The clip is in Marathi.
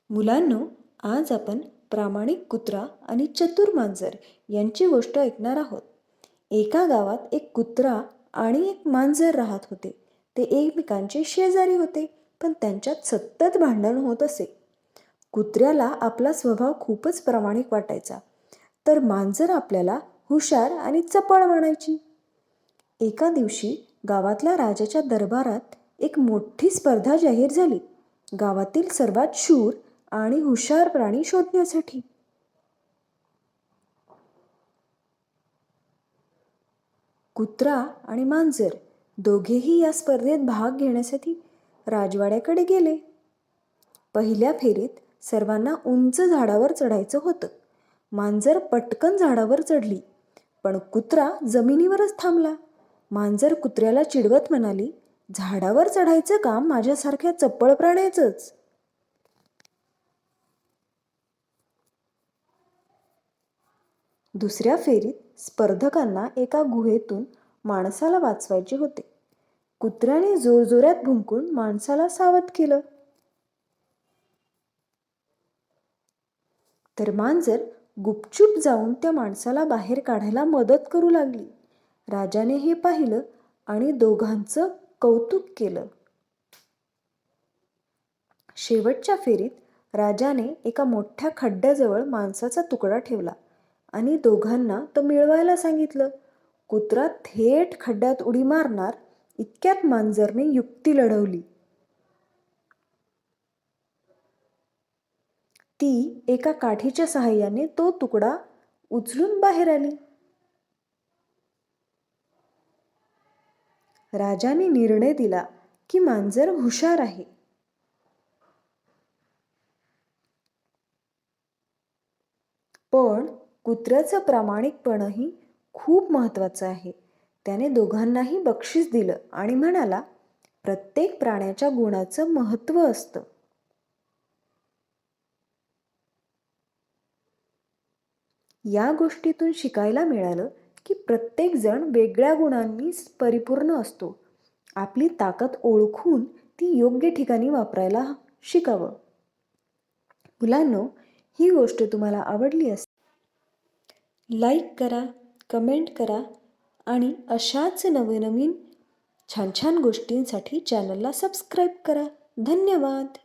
मुलांनो, आज आपण प्रामाणिक कुत्रा आणि चतुर मांजर यांची गोष्ट ऐकणार आहोत. एका गावात एक कुत्रा आणि एक मांजर राहत होते. ते एकमेकांचे शेजारी होते, पण त्यांच्यात सतत भांडण होत असे. कुत्र्याला आपला स्वभाव खूपच प्रामाणिक वाटायचा, तर मांजर आपल्याला हुशार आणि चपळ मानायची. एका दिवशी गावातल्या राजाच्या दरबारात एक मोठी स्पर्धा जाहीर झाली, गावातील सर्वात शूर आणि हुशार प्राणी शोधण्यासाठी. कुत्रा आणि मांजर दोघेही या स्पर्धेत भाग घेण्यासाठी राजवाड्याकडे गेले. पहिल्या फेरीत सर्वांना उंच झाडावर चढायचं होतं. मांजर पटकन झाडावर चढली, पण कुत्रा जमिनीवरच थांबला. मांजर कुत्र्याला चिडवत म्हणाली, झाडावर चढायचं काम माझ्यासारख्या चपळ प्राण्याचंच. दुसऱ्या फेरीत स्पर्धकांना एका गुहेतून माणसाला वाचवायचे होते. कुत्र्याने जोरजोरात भुंकून माणसाला सावध केलं, तर मांजर गुपचूप जाऊन त्या माणसाला बाहेर काढायला मदत करू लागली. राजाने हे पाहिलं आणि दोघांचं कौतुक केलं. शेवटच्या फेरीत राजाने एका मोठ्या खड्ड्याजवळ माणसाचा तुकडा ठेवला आणि दोघांना तो मिळवायला सांगितलं. कुत्रा थेट खड्ड्यात उडी मारणार इतक्यात मांजरने युक्ती लढवली. ती एका काठीच्या सहाय्याने तो तुकडा उचलून बाहेर आली. राजाने निर्णय दिला की मांजर हुशार आहे. पण कुत्र्याचं प्रामाणिकपणही खूप महत्त्वाचं आहे. त्याने दोघांनाही बक्षीस दिलं आणि म्हणाला, प्रत्येक प्राण्याच्या गुणाचं महत्त्व असतं. या गोष्टीतून शिकायला मिळालं की प्रत्येक जण वेगळ्या गुणांनी परिपूर्ण असतो. आपली ताकद ओळखून ती योग्य ठिकाणी वापरायला शिकावं. मुलांनो, ही गोष्ट तुम्हाला आवडली असेल, लाईक करा, कमेंट करा आणि अशाच नवनवीन छान छान गोष्टींसाठी चॅनलला सबस्क्राईब करा. धन्यवाद.